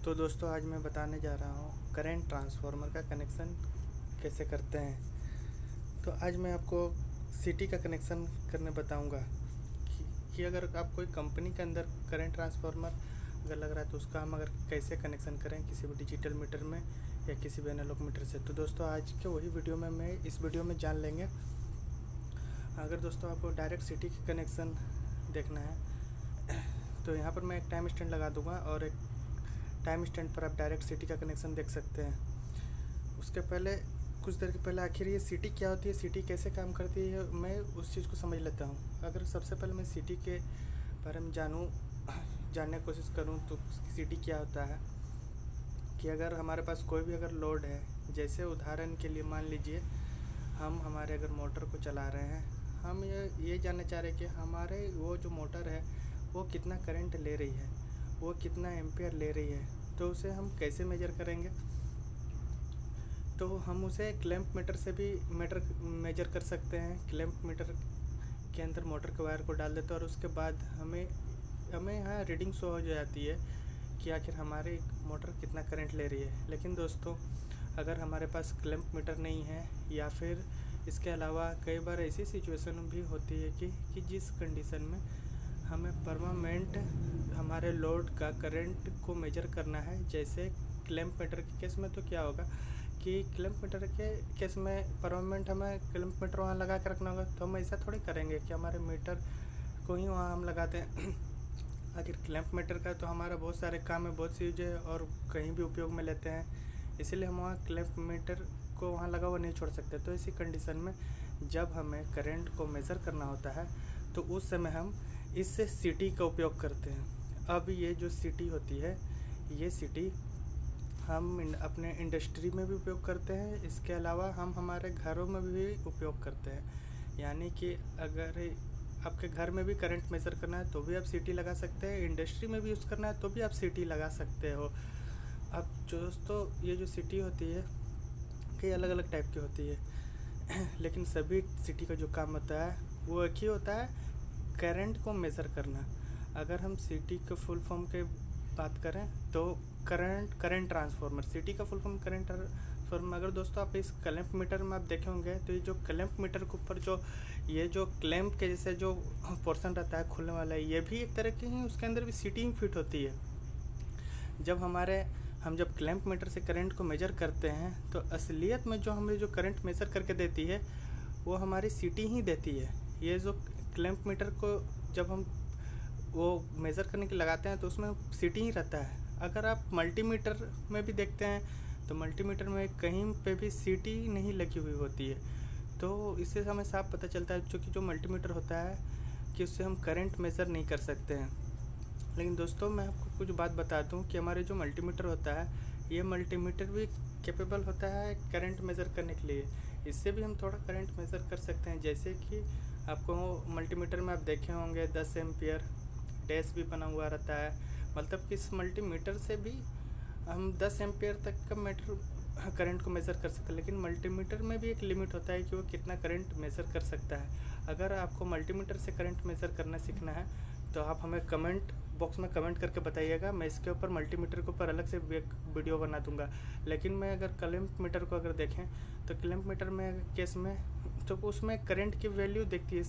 तो दोस्तों आज मैं बताने जा रहा हूँ करंट ट्रांसफार्मर का कनेक्शन कैसे करते हैं। तो आज मैं आपको सिटी का कनेक्शन करने बताऊँगा कि अगर आप कोई कंपनी के अंदर करंट ट्रांसफार्मर अगर लग रहा है तो उसका हम अगर कैसे कनेक्शन करें किसी भी डिजिटल मीटर में या किसी भी एनालॉग मीटर से। तो दोस्तों आज के वही वीडियो में मैं इस वीडियो में जान लेंगे। अगर दोस्तों आपको डायरेक्ट सिटी का कनेक्शन देखना है तो यहाँ पर मैं एक टाइम स्टैंड लगा दूँगा और एक टाइम स्टैंड पर आप डायरेक्ट सिटी का कनेक्शन देख सकते हैं। उसके पहले कुछ देर के पहले आखिर ये सिटी क्या होती है, सिटी कैसे काम करती है, मैं उस चीज़ को समझ लेता हूँ। अगर सबसे पहले मैं सिटी के बारे में जानने की कोशिश करूँ तो सिटी क्या होता है कि अगर हमारे पास कोई भी अगर लोड है, जैसे उदाहरण के लिए मान लीजिए हम हमारे अगर मोटर को चला रहे हैं, हम ये जानना चाह रहे हैं कि हमारे वो जो मोटर है वो कितना करंट ले रही है, वो कितना एम्पियर ले रही है। तो उसे हम कैसे मेजर करेंगे? तो हम उसे क्लैंप मीटर से भी मेजर कर सकते हैं। क्लैंप मीटर के अंदर मोटर के वायर को डाल देते हैं और उसके बाद हमें यहाँ रीडिंग शो हो जाती है कि आखिर हमारी मोटर कितना करंट ले रही है। लेकिन दोस्तों अगर हमारे पास क्लैंप मीटर नहीं है या फिर इसके अलावा कई बार ऐसी सिचुएशन भी होती है कि जिस कंडीशन में हमें परमानेंट हमारे लोड का करंट को मेजर करना है। जैसे क्लैंप मीटर के केस में तो क्या होगा कि क्लैंप मीटर के केस में परमानेंट हमें क्लैंप मीटर वहाँ लगा के रखना होगा। तो हम ऐसा थोड़ी करेंगे कि हमारे मीटर को ही वहाँ हम लगाते हैं आखिर क्लैंप मीटर का तो हमारा बहुत सारे काम है, बहुत सी यूज है और कहीं भी उपयोग में लेते हैं, इसीलिए हम वहाँ क्लैंप मीटर को वहाँ लगा हुआ नहीं छोड़ सकते। तो इसी कंडीशन में जब हमें करंट को मेज़र करना होता है तो उस समय हम इस सिटी का उपयोग करते हैं। अब ये जो सिटी होती है, ये सिटी हम अपने इंडस्ट्री में भी उपयोग करते हैं, इसके अलावा हम हमारे घरों में भी उपयोग करते हैं। यानी कि अगर आपके घर में भी करंट मेज़र करना है तो भी आप सिटी लगा सकते हैं, इंडस्ट्री में भी यूज़ करना है तो भी आप सिटी लगा सकते हो। अब दोस्तों ये जो सिटी होती है कई अलग अलग टाइप की होती है लेकिन सभी सिटी का जो काम होता है वो एक ही होता है, करंट को मेज़र करना। अगर हम सिटी के फुल फॉर्म के बात करें तो करंट ट्रांसफार्मर, सिटी का फुल फॉर्म करंट ट्रांसफार्मर। अगर दोस्तों आप इस क्लैंप मीटर में आप देखे होंगे तो ये जो क्लैंप मीटर के ऊपर ये जो क्लैंप के जैसे जो पोर्शन रहता है खुलने वाला है, ये भी एक तरह की ही उसके अंदर भी सिटी फिट होती है। जब क्लैंप मीटर से करंट को मेजर करते हैं तो असलियत में जो हमें जो करंट मेजर करके देती है वो हमारी सिटी ही देती है। ये जो क्लैंप मीटर को जब हम वो मेज़र करने के लगाते हैं तो उसमें सिटी ही रहता है। अगर आप मल्टीमीटर में भी देखते हैं तो मल्टीमीटर में कहीं पे भी सिटी नहीं लगी हुई होती है। तो इससे हमें साफ पता चलता है क्योंकि जो मल्टीमीटर होता है कि उससे हम करंट मेज़र नहीं कर सकते हैं। लेकिन दोस्तों मैं आपको कुछ बात बता दूं कि हमारे जो मल्टीमीटर होता है, ये मल्टीमीटर भी कैपेबल होता है करंट मेज़र करने के लिए। इससे भी हम थोड़ा करंट मेज़र कर सकते हैं। जैसे कि आपको मल्टीमीटर में आप देखे होंगे 10 एम्पियर डैश भी बना हुआ रहता है, मतलब कि इस मल्टीमीटर से भी हम 10 एम्पियर तक का करंट को मेज़र कर सकते हैं। लेकिन मल्टीमीटर में भी एक लिमिट होता है कि वो कितना करंट मेज़र कर सकता है। अगर आपको मल्टीमीटर से करंट मेज़र करना सीखना है तो आप हमें कमेंट बॉक्स में कमेंट करके बताइएगा, मैं इसके ऊपर मल्टीमीटर के ऊपर अलग से एक वीडियो बना दूंगा। लेकिन मैं अगर क्लैंप मीटर को अगर देखें तो क्लैंप मीटर में केस में तो उसमें करंट की वैल्यू देखती है।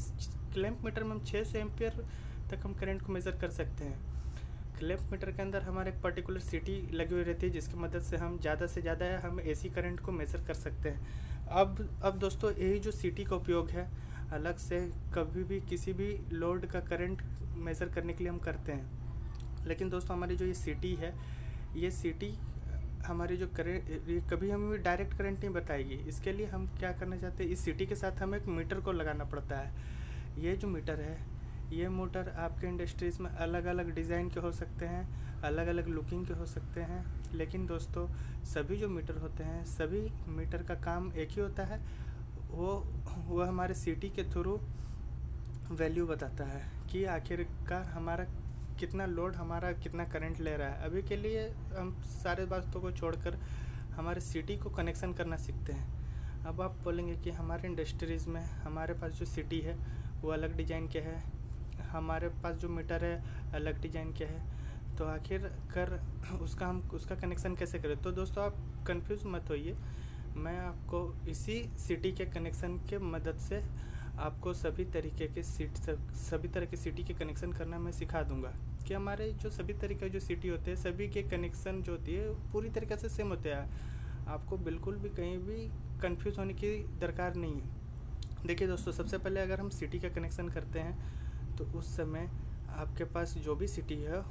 क्लैंप मीटर में हम 600 एम्पियर तक हम करंट को मेज़र कर सकते हैं। क्लैंप मीटर के अंदर हमारे एक पर्टिकुलर सिटी लगी हुई रहती है जिसकी मदद से हम ज़्यादा से ज़्यादा हम एसी करंट को मेज़र कर सकते हैं। अब दोस्तों यही जो सिटी का उपयोग है अलग से कभी भी किसी भी लोड का करंट मेज़र करने के लिए हम करते हैं। लेकिन दोस्तों हमारी जो ये सिटी है, ये सिटी हमारी जो करंट कभी हमें डायरेक्ट करंट नहीं बताएगी। इसके लिए हम क्या करना चाहते हैं, इस सिटी के साथ हमें एक मीटर को लगाना पड़ता है। ये जो मीटर है, ये मोटर आपके इंडस्ट्रीज़ में अलग अलग डिज़ाइन के हो सकते हैं, अलग अलग लुकिंग के हो सकते हैं। लेकिन दोस्तों सभी जो मीटर होते हैं, सभी मीटर का काम एक ही होता है, वो हमारे सिटी के थ्रू वैल्यू बताता है कि आखिरकार हमारा कितना लोड, हमारा कितना करंट ले रहा है। अभी के लिए हम सारे बातों को छोड़कर हमारे सिटी को कनेक्शन करना सीखते हैं। अब आप बोलेंगे कि हमारे इंडस्ट्रीज़ में हमारे पास जो सिटी है वो अलग डिज़ाइन के है, हमारे पास जो मीटर है अलग डिज़ाइन के है। तो आखिर कर उसका कनेक्शन कैसे करें। तो दोस्तों आप कंफ्यूज मत होइए, मैं आपको इसी सिटी के कनेक्शन के मदद से आपको सभी तरह के सिटी के कनेक्शन करना मैं सिखा दूंगा। कि हमारे जो सभी तरह के जो सिटी होते हैं सभी के कनेक्शन जो होती है पूरी तरीके से सेम होते हैं। आपको बिल्कुल भी कहीं भी कंफ्यूज होने की दरकार नहीं है। देखिए दोस्तों, सबसे पहले अगर हम सिटी का कनेक्शन करते हैं तो उस समय आपके पास जो भी सिटी है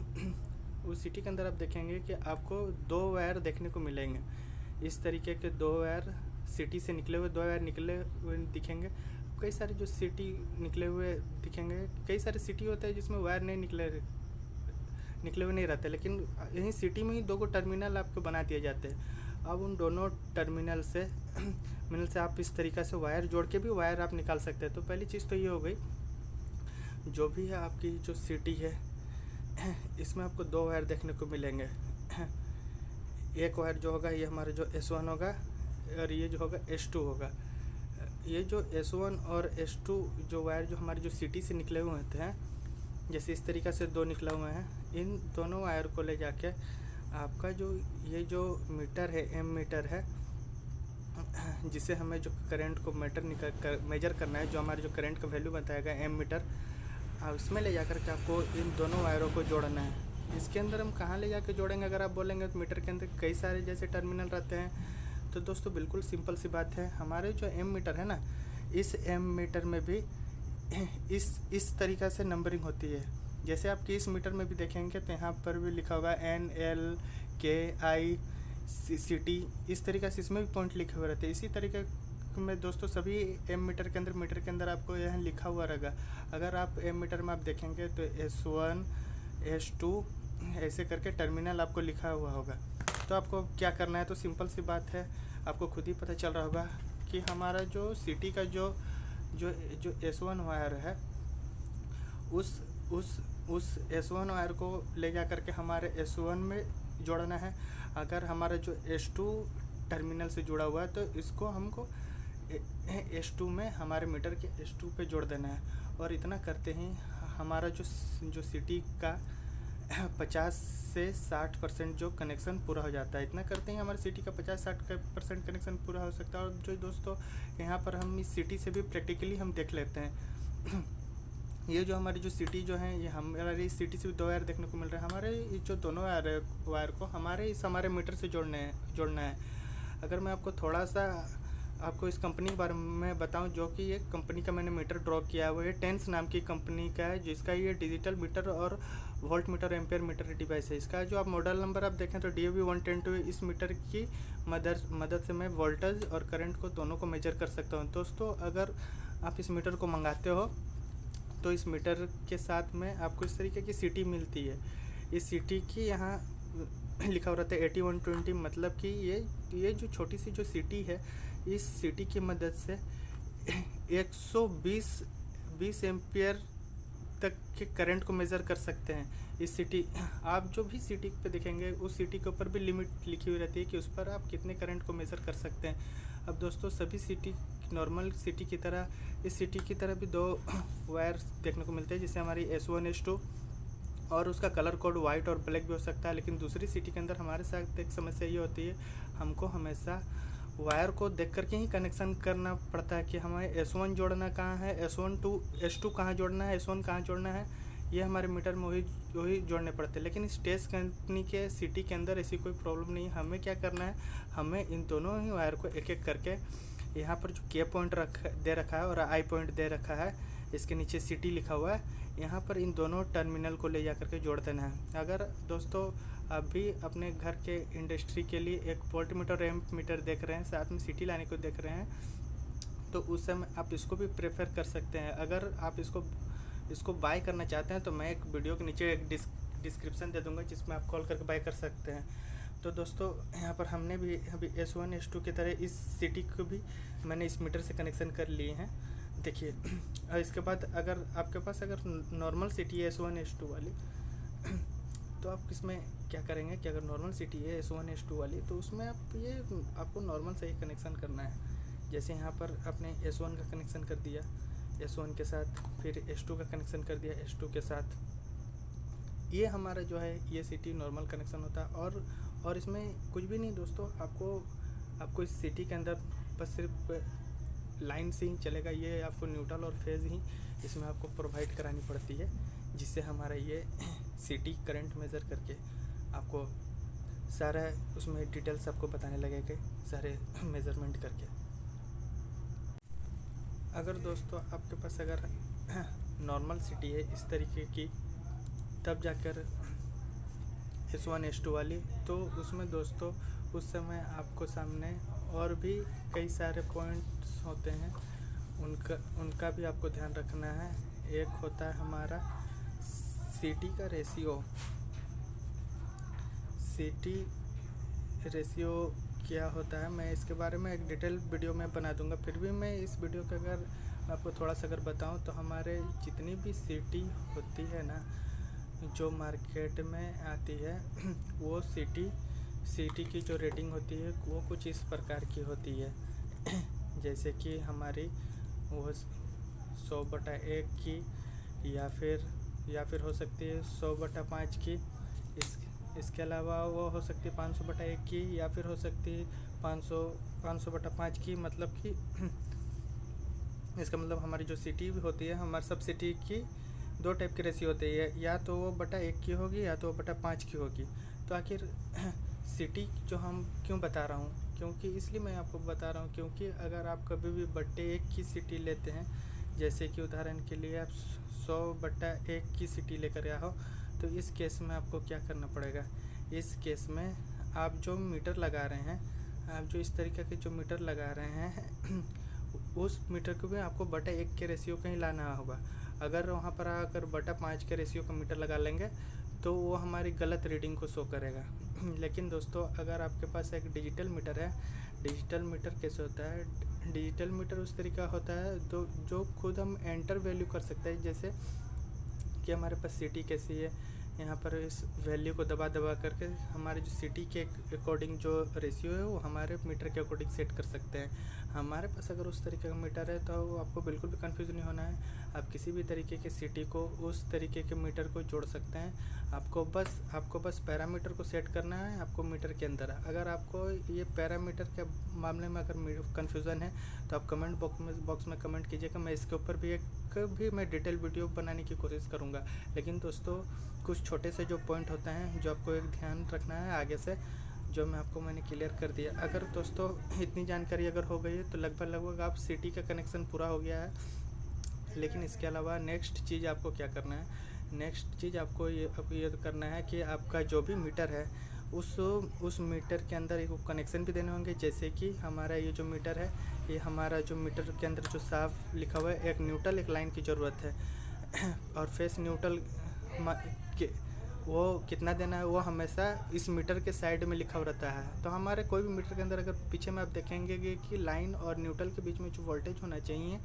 उस सिटी के अंदर आप देखेंगे कि आपको 2 वायर देखने को मिलेंगे। इस तरीके के 2 वायर सिटी से निकले हुए 2 वायर निकले हुए दिखेंगे। कई सारे जो सिटी निकले हुए दिखेंगे, कई सारे सिटी होते हैं जिसमें वायर नहीं निकले हुए नहीं रहते, लेकिन यहीं सिटी में ही 2 टर्मिनल आपको बना दिए जाते हैं। अब उन दोनों टर्मिनल से आप इस तरीक़े से वायर जोड़ के भी वायर आप निकाल सकते हैं। तो पहली चीज़ तो ये हो गई, जो भी है आपकी जो सिटी है इसमें आपको 2 वायर देखने को मिलेंगे। एक वायर जो होगा ये हमारा जो S1 होगा और ये जो होगा S2 होगा। ये जो S1 और S2 जो वायर जो हमारे जो सिटी से निकले हुए होते हैं, जैसे इस तरीक़ा से 2 निकले हुए हैं, इन दोनों वायर को ले जाके आपका जो ये जो मीटर है एम मीटर है, जिसे हमें जो करंट को मेजर करना है, जो हमारे जो करंट का वैल्यू बताएगा एम मीटर, इसमें ले जाकर के आपको इन दोनों वायरों को जोड़ना है। इसके अंदर हम कहाँ ले जाके जोड़ेंगे अगर आप बोलेंगे तो मीटर के अंदर कई सारे जैसे टर्मिनल रहते हैं। तो दोस्तों बिल्कुल सिंपल सी बात है, हमारे जो एम मीटर है ना, इस एम मीटर में भी इस तरीक़ा से नंबरिंग होती है। जैसे आप इस मीटर में भी देखेंगे तो यहाँ पर भी लिखा होगा NLKI इस तरीक़े से इसमें भी पॉइंट लिखे हुए रहते हैं। इसी तरीके में दोस्तों सभी एम मीटर के अंदर आपको यहाँ लिखा हुआ रहेगा। अगर आप एम मीटर में आप देखेंगे तो S1 S2 ऐसे करके टर्मिनल आपको लिखा हुआ होगा। तो आपको क्या करना है, तो सिंपल सी बात है, आपको खुद ही पता चल रहा होगा कि हमारा जो सिटी का जो S1 वायर है उस S1 वायर को ले जा करके हमारे S1 में जोड़ना है। अगर हमारा जो S2 टर्मिनल से जुड़ा हुआ है तो इसको हमको S2 में हमारे मीटर के S2 पे जोड़ देना है। और इतना करते ही हमारा जो सिटी का 50 से 60% जो कनेक्शन पूरा हो जाता है। इतना करते ही हमारे सिटी का 50-60% कनेक्शन पूरा हो सकता है। और जो दोस्तों यहाँ पर हम इस सिटी से भी प्रैक्टिकली हम देख लेते हैं। ये जो हमारी जो सिटी जो है, ये हमारी इस सिटी से भी 2 वायर देखने को मिल रहा है। हमारे ये जो दोनों वायर को हमारे मीटर से जोड़ना है। अगर मैं आपको थोड़ा सा आपको इस कंपनी के बारे में बताऊं, जो कि ये कंपनी का मैंने मीटर ड्रॉ किया है, वो ये टेंस नाम की कंपनी का है, जिसका ये डिजिटल मीटर और volt meter ampere metre device है। इसका जो आप मॉडल नंबर आप देखें तो DAV110 इस मीटर की मदद से मैं वोल्टेज और करंट को दोनों को मेजर कर सकता हूँ। दोस्तों अगर आप इस मीटर को मंगाते हो तो इस मीटर के साथ में आपको इस तरीके की सिटी मिलती है। इस सिटी की यहाँ लिखा हुआ रहता है 8120, मतलब कि ये जो छोटी सी जो सिटी है, इस सिटी की मदद से 120 एम्पियर तक के करंट को मेज़र कर सकते हैं। इस सिटी आप जो भी सिटी पे देखेंगे उस सिटी के ऊपर भी लिमिट लिखी हुई रहती है कि उस पर आप कितने करंट को मेज़र कर सकते हैं। अब दोस्तों सभी सिटी नॉर्मल सिटी की तरह इस सिटी की तरह भी 2 वायर देखने को मिलते हैं, जैसे हमारी S1 S2, और उसका कलर कोड वाइट और ब्लैक भी हो सकता है। लेकिन दूसरी सिटी के अंदर हमारे साथ एक समस्या ये होती है, हमको हमेशा वायर को देख करके ही कनेक्शन करना पड़ता है कि हमें S1 जोड़ना कहाँ है, S1 to S2 कहाँ जोड़ना है, S1 कहाँ जोड़ना है, ये हमारे मीटर में वही जोड़ने पड़ते हैं। लेकिन इस टेस्ट कंपनी के सिटी के अंदर ऐसी कोई प्रॉब्लम नहीं है। हमें क्या करना है, हमें इन दोनों ही वायर को एक एक करके यहाँ पर जो K पॉइंट दे रखा है और I पॉइंट दे रखा है, इसके नीचे सिटी लिखा हुआ है, यहाँ पर इन दोनों टर्मिनल को ले जा करके जोड़ देना है। अगर दोस्तों आप भी अपने घर के इंडस्ट्री के लिए एक वोल्ट मीटर एम्प मीटर देख रहे हैं, साथ में सिटी लाने को देख रहे हैं, तो उस समय आप इसको भी प्रेफर कर सकते हैं। अगर आप इसको बाय करना चाहते हैं तो मैं एक वीडियो के नीचे एक डिस्क्रिप्शन दे दूंगा, जिसमें आप कॉल करके बाय कर सकते हैं। तो दोस्तों यहाँ पर हमने भी अभी S1 S2 की तरह इस सिटी को भी मैंने इस मीटर से कनेक्शन कर लिए हैं। देखिए, और इसके बाद अगर आपके पास अगर नॉर्मल सिटी है S1 S2 वाली, तो आप इसमें क्या करेंगे कि अगर नॉर्मल सिटी है S1 S2 वाली, तो उसमें आपको नॉर्मल से ही कनेक्शन करना है। जैसे यहाँ पर आपने S1 का कनेक्शन कर दिया S1 के साथ, फिर S2 का कनेक्शन कर दिया S2 के साथ, ये हमारा जो है ये सिटी नॉर्मल कनेक्शन होता है। और इसमें कुछ भी नहीं दोस्तों, आपको इस सिटी के अंदर बस सिर्फ लाइन से ही चलेगा। ये आपको न्यूट्रल और फेज़ ही इसमें आपको प्रोवाइड करानी पड़ती है, जिससे हमारा ये सिटी करंट मेज़र करके आपको सारा उसमें डिटेल्स आपको बताने लगेगा, सारे मेज़रमेंट करके। अगर दोस्तों आपके पास अगर नॉर्मल सिटी है इस तरीके की, तब जाकर S1 S2 वाली, तो उसमें दोस्तों उस समय आपको सामने और भी कई सारे पॉइंट्स होते हैं, उनका भी आपको ध्यान रखना है। एक होता है हमारा सिटी का रेशियो। सिटी रेशियो क्या होता है, मैं इसके बारे में एक डिटेल वीडियो में बना दूंगा। फिर भी मैं इस वीडियो का अगर आपको थोड़ा सा अगर बताऊं, तो हमारे जितनी भी सिटी होती है ना जो मार्केट में आती है, वो सिटी की जो रेटिंग होती है वो कुछ इस प्रकार की होती है। जैसे कि हमारी वो 100/1 की, या फिर हो सकती है 100/5 की। इसके अलावा वो हो सकती है 500/1 की, या फिर हो सकती है 500/5 की। मतलब कि इसका मतलब हमारी जो सिटी होती है, हमारे सब सिटी की 2 टाइप की रेशियो होती है, या तो वो 1/1 की होगी या तो 1/5 की होगी। तो आखिर सिटी जो हम क्यों बता रहा हूँ, क्योंकि इसलिए मैं आपको बता रहा हूँ क्योंकि अगर आप कभी भी 1/1 की सिटी लेते हैं, जैसे कि उदाहरण के लिए आप 100/1 की सिटी लेकर आए हो, तो इस केस में आपको क्या करना पड़ेगा। इस केस में आप जो मीटर लगा रहे हैं, आप जो इस तरीके के जो मीटर लगा रहे हैं उस मीटर को भी आपको 1/1 के रेशियो का ही लाना होगा। अगर वहाँ पर अगर 1/5 के रेशियो का मीटर लगा लेंगे तो वो हमारी गलत रीडिंग को शो करेगा। लेकिन दोस्तों अगर आपके पास एक डिजिटल मीटर है, डिजिटल मीटर कैसे होता है, डिजिटल मीटर उस तरीका होता है तो जो खुद हम एंटर वैल्यू कर सकते हैं। जैसे कि हमारे पास सिटी कैसी है, यहाँ पर इस वैल्यू को दबा करके हमारे जो सिटी के अकॉर्डिंग जो रेशियो है वो हमारे मीटर के अकॉर्डिंग सेट कर सकते हैं। हमारे पास अगर उस तरीके का मीटर है तो आपको बिल्कुल भी कंफ्यूज नहीं होना है। आप किसी भी तरीके के सिटी को उस तरीके के मीटर को जोड़ सकते हैं। आपको बस पैरामीटर को सेट करना है आपको मीटर के अंदर। अगर आपको ये पैरामीटर के मामले में अगर कन्फ्यूज़न है तो आप कमेंट बॉक्स में कमेंट कीजिएगा। मैं इसके ऊपर भी मैं डिटेल वीडियो बनाने की कोशिश करूँगा। लेकिन दोस्तों कुछ छोटे से जो पॉइंट होते हैं जो आपको एक ध्यान रखना है आगे से, जो मैंने क्लियर कर दिया। अगर दोस्तों इतनी जानकारी अगर हो गई है तो लगभग आप सिटी का कनेक्शन पूरा हो गया है। लेकिन इसके अलावा नेक्स्ट चीज़ आपको क्या करना है, नेक्स्ट चीज़ आपको ये करना है कि आपका जो भी मीटर है उस मीटर के अंदर एक कनेक्शन भी देने होंगे। जैसे कि हमारा ये जो मीटर है, ये हमारा जो मीटर के अंदर जो साफ लिखा हुआ है, एक न्यूट्रल एक लाइन की ज़रूरत है। और फेस न्यूट्रल वो कितना देना है वो हमेशा इस मीटर के साइड में लिखा रहता है। तो हमारे कोई भी मीटर के अंदर अगर पीछे में आप देखेंगे कि लाइन और न्यूट्रल के बीच में जो वोल्टेज होना चाहिए,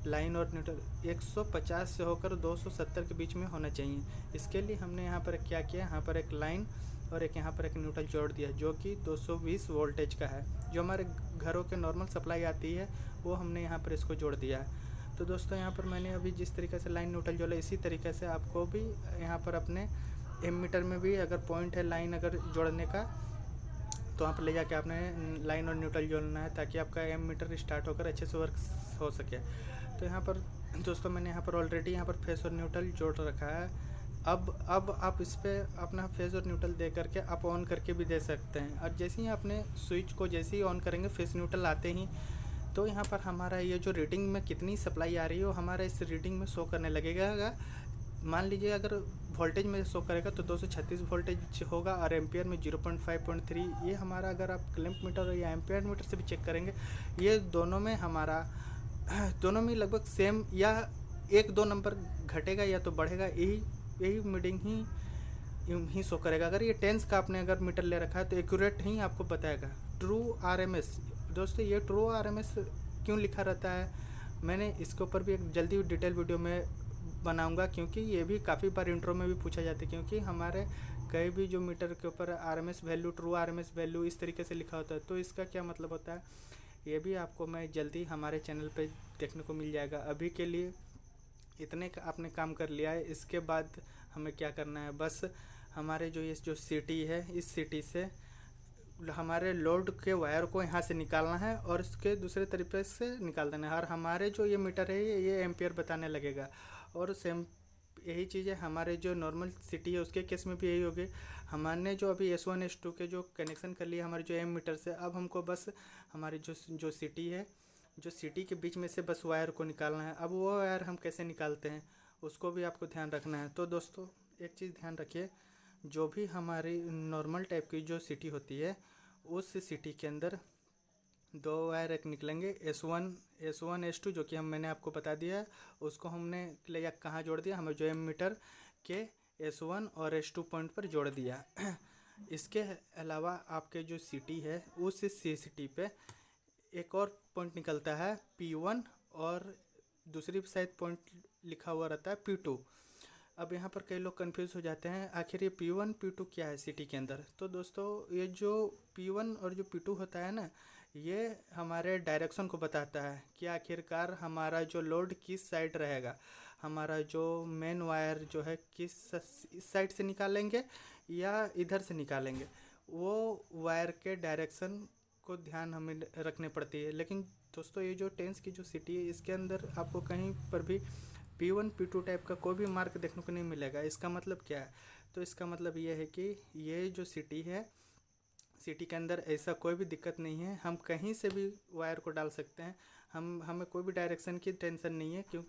लाइन और न्यूट्रल 150 से होकर 270 के बीच में होना चाहिए। इसके लिए हमने यहाँ पर क्या किया, यहाँ पर एक लाइन और यहाँ पर एक न्यूट्रल जोड़ दिया जो कि 220 वोल्टेज का है। जो हमारे घरों के नॉर्मल सप्लाई आती है वो हमने यहाँ पर इसको जोड़ दिया है। तो दोस्तों यहाँ पर मैंने अभी जिस तरीके से लाइन न्यूट्रल जोड़ा, इसी तरीके से आपको भी यहाँ पर अपने एम मीटर में भी अगर पॉइंट है लाइन अगर जोड़ने का, तो वहाँ पर ले जाके आपने लाइन और न्यूट्रल जोड़ना है ताकि आपका एम मीटर स्टार्ट होकर अच्छे से वर्क हो सके। तो यहाँ पर दोस्तों मैंने यहाँ पर ऑलरेडी यहाँ पर फेस और न्यूट्रल जोड़ रखा है। अब आप इस पर अपना फेस और न्यूट्रल दे करके आप ऑन करके भी दे सकते हैं। और जैसे ही आपने स्विच को जैसे ही ऑन करेंगे फेस न्यूट्रल आते ही, तो यहाँ पर हमारा ये जो रीडिंग में कितनी सप्लाई आ रही है वो हमारा इस रीडिंग में शो करने लगेगा। मान लीजिए अगर वोल्टेज में शो करेगा तो 236 वोल्टेज होगा और एम्पियर में 0.5.3। ये हमारा अगर आप क्लैंप मीटर या एम्पियर मीटर से भी चेक करेंगे, ये दोनों में लगभग सेम या 1-2 नंबर घटेगा या तो बढ़ेगा, यही मीडिंग ही शो करेगा। अगर ये टेंस का आपने अगर मीटर ले रखा है तो एक्यूरेट ही आपको बताएगा। ट्रू आरएमएस दोस्तों, ये ट्रू आरएमएस क्यों लिखा रहता है, मैंने इसके ऊपर भी एक जल्दी डिटेल वीडियो में बनाऊंगा, क्योंकि ये भी काफ़ी बार इंट्रो में भी पूछा जाता है। क्योंकि हमारे कई भी जो मीटर के ऊपर RMS value, true RMS value इस तरीके से लिखा होता है, तो इसका क्या मतलब होता है ये भी आपको मैं जल्दी हमारे चैनल पे देखने को मिल जाएगा। अभी के लिए इतने का आपने काम कर लिया है, इसके बाद हमें क्या करना है, बस हमारे जो ये जो सिटी है, इस सिटी से हमारे लोड के वायर को यहाँ से निकालना है और इसके दूसरे तरीके से निकाल देना है, और हमारे जो ये मीटर है ये एम्पियर बताने लगेगा। और सेम यही चीज़ है हमारे जो नॉर्मल सिटी है उसके केस में भी यही होगी। हमने जो अभी S1 S2 के जो कनेक्शन कर लिया हमारे जो एम मीटर से, अब हमको बस हमारी जो सिटी है, जो सिटी के बीच में से बस वायर को निकालना है। अब वो वायर हम कैसे निकालते हैं उसको भी आपको ध्यान रखना है। तो दोस्तों एक चीज़ ध्यान रखिए, जो भी हमारी नॉर्मल टाइप की जो सिटी होती है उस सिटी के अंदर दो वायर एक निकलेंगे, S1 S2 जो कि मैंने आपको बता दिया है। उसको हमने ले जा कहाँ जोड़ दिया, हमें जो एम मीटर के S1 और S2 पॉइंट पर जोड़ दिया। इसके अलावा आपके जो सिटी है उस सिटी पे एक और पॉइंट निकलता है P1, और दूसरी साइड पॉइंट लिखा हुआ रहता है P2। अब यहाँ पर कई लोग कंफ्यूज हो जाते हैं आखिर ये P1 P2 क्या है सिटी के अंदर। तो दोस्तों ये जो P1 और जो P2 होता है ना, ये हमारे डायरेक्शन को बताता है कि आखिरकार हमारा जो लोड किस साइड रहेगा, हमारा जो मेन वायर जो है किस इस साइड से निकालेंगे या इधर से निकालेंगे, वो वायर के डायरेक्शन को ध्यान हमें रखने पड़ती है। लेकिन दोस्तों ये जो टेंस की जो सिटी है इसके अंदर आपको कहीं पर भी P1 P2 टाइप का कोई भी मार्क देखने को नहीं मिलेगा। इसका मतलब क्या है, तो इसका मतलब ये है कि ये जो सिटी है, सिटी के अंदर ऐसा कोई भी दिक्कत नहीं है, हम कहीं से भी वायर को डाल सकते हैं, हमें कोई भी डायरेक्शन की टेंशन नहीं है। क्यों,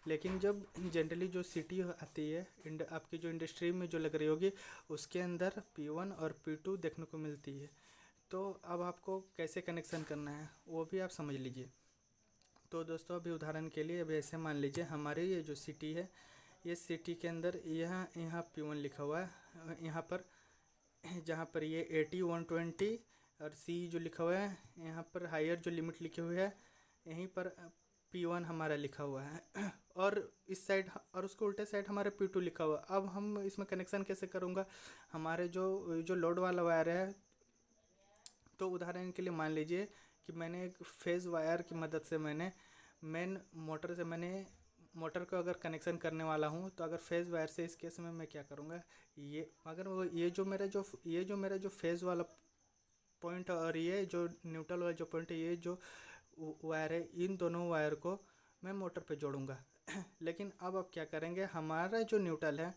लेकिन जब जनरली जो सिटी आती है आपकी जो इंडस्ट्री में जो लग रही होगी उसके अंदर P1 और P2 देखने को मिलती है। तो अब आपको कैसे कनेक्शन करना है वो भी आप समझ लीजिए। तो दोस्तों अभी उदाहरण के लिए अभी ऐसे मान लीजिए हमारी ये जो सिटी है, ये सिटी के अंदर यहाँ P1 लिखा हुआ है, यहाँ पर जहाँ पर ये 80 120 और C जो लिखा हुआ है, यहाँ पर हायर जो लिमिट लिखी हुई है यहीं पर P1 हमारा लिखा हुआ है, और इस साइड और उसके उल्टे साइड हमारे P2 लिखा हुआ है। अब हम इसमें कनेक्शन कैसे करूँगा, हमारे जो लोड वाला वायर है, तो उदाहरण के लिए मान लीजिए कि मैंने एक फेज़ वायर की मदद से मैंने मेन मोटर से मैंने मोटर को अगर कनेक्शन करने वाला हूँ, तो अगर फेज़ वायर से इस केस में मैं क्या करूँगा, ये अगर वो ये जो मेरा जो फेज़ वाला पॉइंट और ये जो न्यूट्रल वाला जो पॉइंट है, ये जो वायर है, इन दोनों वायर को मैं मोटर पे जोड़ूंगा। लेकिन अब आप क्या करेंगे, हमारा जो न्यूट्रल है,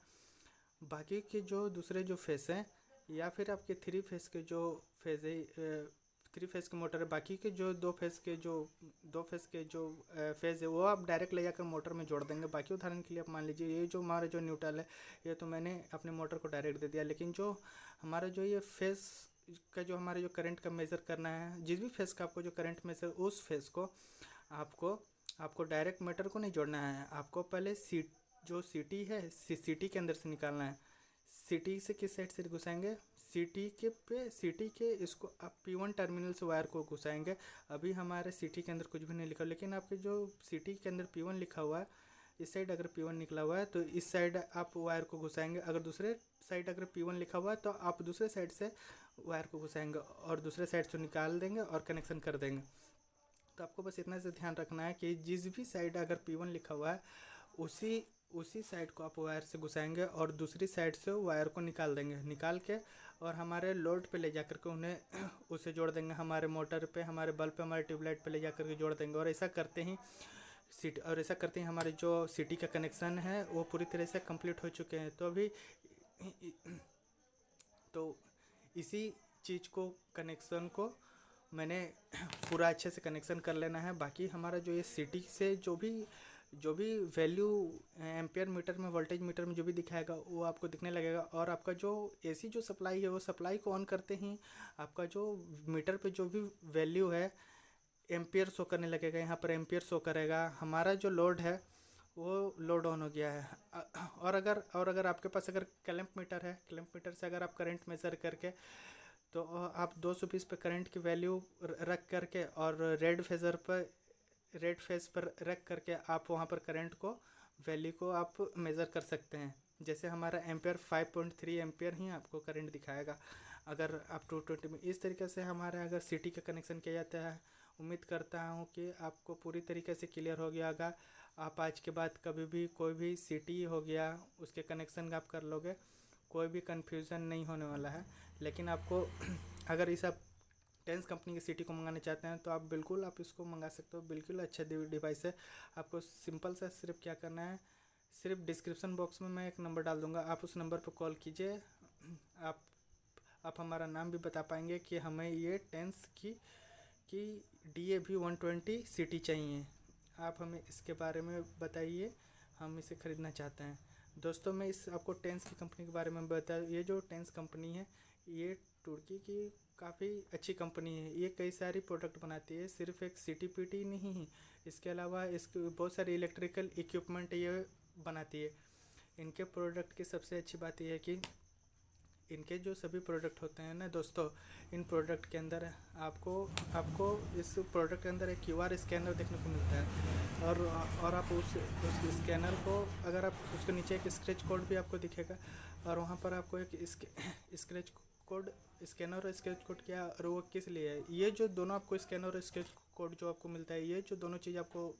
बाकी के जो दूसरे जो फेस हैं या फिर आपके थ्री फेस के जो फेज है, थ्री फेस के मोटर है, बाकी के जो दो फेस के जो फेज है वो आप डायरेक्ट ले जाकर मोटर में जोड़ देंगे। बाकी उदाहरण के लिए आप मान लीजिए ये जो हमारा जो न्यूट्रल है, ये तो मैंने अपने मोटर को डायरेक्ट दे दिया, लेकिन जो हमारा जो ये फेस का जो हमारे जो करंट का मेज़र करना है, जिस भी फेस का आपको जो करंट मेज़र, उस फेस को आपको डायरेक्ट मीटर को नहीं जोड़ना है, आपको पहले जो सिटी है सिटी के अंदर से निकालना है। सिटी से किस साइड से घुसाएंगे, सिटी के इसको आप P1 टर्मिनल से वायर को घुसाएंगे। अभी हमारे सिटी के अंदर कुछ भी नहीं लिखा, लेकिन आपके जो सिटी के अंदर P1 लिखा हुआ है, इस साइड अगर P1 निकला हुआ है तो इस साइड आप वायर को घुसाएंगे। अगर दूसरे साइड अगर P1 लिखा हुआ है तो आप दूसरे साइड से वायर को घुसाएंगे और दूसरे साइड से निकाल देंगे और कनेक्शन कर देंगे। तो आपको बस इतना से ध्यान रखना है कि जिस भी साइड अगर P1 लिखा हुआ है उसी साइड को आप वायर से घुसाएंगे और दूसरी साइड से वायर को निकाल देंगे, निकाल के और हमारे लोड पे ले जाकर के उन्हें उसे जोड़ देंगे, हमारे मोटर पे, हमारे बल्ब पे, हमारे ट्यूबलाइट पे ले जाकर के जोड़ देंगे। और ऐसा करते ही हमारे जो सिटी का कनेक्शन है वो पूरी तरह से कंप्लीट हो चुके हैं। तो अभी तो इसी चीज़ को कनेक्शन को मैंने पूरा अच्छे से कनेक्शन कर लेना है। बाकी हमारा जो ये सिटी से जो भी वैल्यू एम्पियर मीटर में, वोल्टेज मीटर में जो भी दिखाएगा वो आपको दिखने लगेगा। और आपका जो एसी जो सप्लाई है, वो सप्लाई को ऑन करते ही आपका जो मीटर पे जो भी वैल्यू है एम्पियर शो करने लगेगा। यहाँ पर एम्पियर शो करेगा, हमारा जो लोड है वो लोड ऑन हो गया है। और अगर आपके पास अगर क्लैंप मीटर है, क्लैंप मीटर से अगर आप करंट मेज़र करके, तो आप 220 पे करंट की वैल्यू रख करके और रेड फेज पर रख करके आप वहाँ पर करंट को वैल्यू को आप मेज़र कर सकते हैं। जैसे हमारा एम्पियर 5.3 एम्पियर ही आपको करंट दिखाएगा अगर आप 220 में। इस तरीके से हमारा अगर सिटी का कनेक्शन किया जाता है। उम्मीद करता हूँ कि आपको पूरी तरीके से क्लियर हो गया होगा। आप आज के बाद कभी भी कोई भी सिटी हो गया उसके कनेक्शन आप कर लोगे, कोई भी कन्फ्यूज़न नहीं होने वाला है। लेकिन आपको अगर इस आप टेंस कंपनी की सिटी को मंगाना चाहते हैं तो आप बिल्कुल आप इसको मंगा सकते हो, बिल्कुल अच्छा डिवाइस है। आपको सिंपल सा सिर्फ क्या करना है, सिर्फ डिस्क्रिप्शन बॉक्स में मैं एक नंबर डाल दूंगा, आप उस नंबर पर कॉल कीजिए। आप हमारा नाम भी बता पाएंगे कि हमें ये टेंस की DAV120 सिटी चाहिए, आप हमें इसके बारे में बताइए, हम इसे ख़रीदना चाहते हैं। दोस्तों मैं इस आपको टेंस की कंपनी के बारे में बता, ये जो टेंस कंपनी है ये तुर्की की काफ़ी अच्छी कंपनी है। ये कई सारी प्रोडक्ट बनाती है, सिर्फ एक CTPT नहीं है, इसके अलावा इसके बहुत सारे इलेक्ट्रिकल इक्विपमेंट ये बनाती है। इनके प्रोडक्ट की सबसे अच्छी बात यह है कि इनके जो सभी प्रोडक्ट होते हैं ना दोस्तों, इन प्रोडक्ट के अंदर आपको इस प्रोडक्ट के अंदर एक QR स्कैनर देखने को मिलता है। और आप उस स्कैनर को, अगर आप उसके नीचे एक स्क्रैच कोड भी आपको दिखेगा, और वहाँ पर आपको एक स्क्रैच कोड, स्कैनर और स्क्रैच कोड क्या और वो किस लिए है, ये जो दोनों आपको स्कैनर और स्क्रैच कोड जो आपको मिलता है, ये जो दोनों चीज़ आपको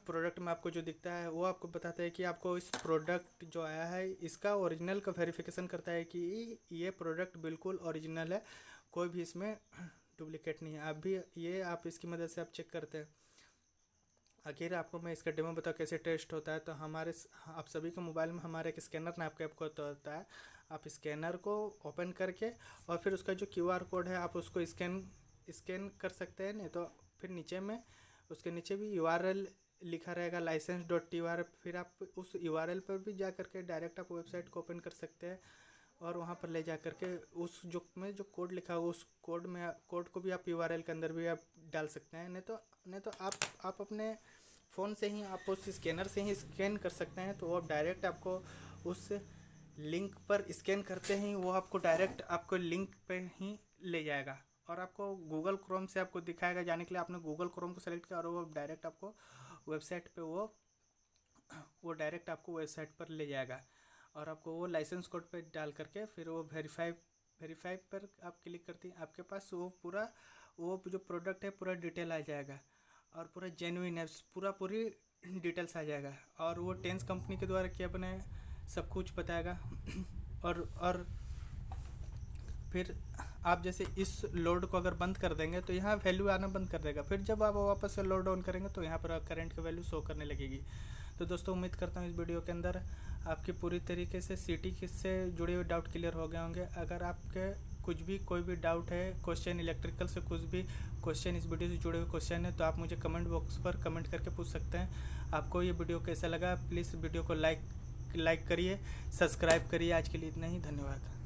प्रोडक्ट में आपको जो दिखता है वो आपको बताता है कि आपको इस प्रोडक्ट जो आया है इसका ओरिजिनल का वेरिफिकेशन करता है कि ये प्रोडक्ट बिल्कुल ओरिजिनल है, कोई भी इसमें डुप्लीकेट नहीं है। आप इसकी मदद से आप चेक करते हैं। आखिर आपको मैं इसका डेमो बताऊँ कैसे टेस्ट होता है। तो आप सभी के मोबाइल में हमारे एक स्कैनर नाम का आपको होता है, आप स्कैनर को ओपन करके और फिर उसका जो QR कोड है आप उसको स्कैन कर सकते हैं। नहीं तो फिर नीचे में उसके नीचे भी URL लिखा रहेगा license.tr, फिर आप उस URL पर भी जा करके डायरेक्ट आप वेबसाइट को ओपन कर सकते हैं और वहाँ पर ले जा करके उस जो कोड लिखा हो उस कोड को भी आप URL के अंदर भी आप डाल सकते हैं। नहीं तो आप अपने फ़ोन से ही आप उस स्कैनर से ही स्कैन कर सकते हैं। तो वो डायरेक्ट आपको उस लिंक पर स्कैन करते ही वो आपको डायरेक्ट आपको लिंक पे ही ले जाएगा और आपको गूगल क्रोम से आपको दिखाएगा। जाने के लिए आपने गूगल क्रोम को सेलेक्ट किया और वो डायरेक्ट आपको वेबसाइट पे वो डायरेक्ट आपको वेबसाइट पर ले जाएगा और आपको वो लाइसेंस कोड पे डाल करके फिर वो वेरीफाई पर आप क्लिक करते हैं, आपके पास वो जो प्रोडक्ट है पूरा डिटेल आ जाएगा और पूरा जेन्युइन है, पूरी डिटेल्स आ जाएगा और वो टेंस कंपनी के द्वारा क्या बना है सब कुछ बताएगा। और फिर आप जैसे इस लोड को अगर बंद कर देंगे तो यहाँ वैल्यू आना बंद कर देगा, फिर जब आप वापस से लोड ऑन करेंगे तो यहाँ पर करंट की वैल्यू शो करने लगेगी। तो दोस्तों उम्मीद करता हूँ इस वीडियो के अंदर आपकी पूरी तरीके से सिटी से जुड़े हुए डाउट क्लियर हो गए होंगे। अगर आपके कोई भी डाउट है, क्वेश्चन इलेक्ट्रिकल से कुछ भी क्वेश्चन, इस वीडियो से जुड़े हुए क्वेश्चन है तो आप मुझे कमेंट बॉक्स पर कमेंट करके पूछ सकते हैं। आपको ये वीडियो कैसा लगा प्लीज़ वीडियो को लाइक करिए, सब्सक्राइब करिए। आज के लिए इतना ही, धन्यवाद।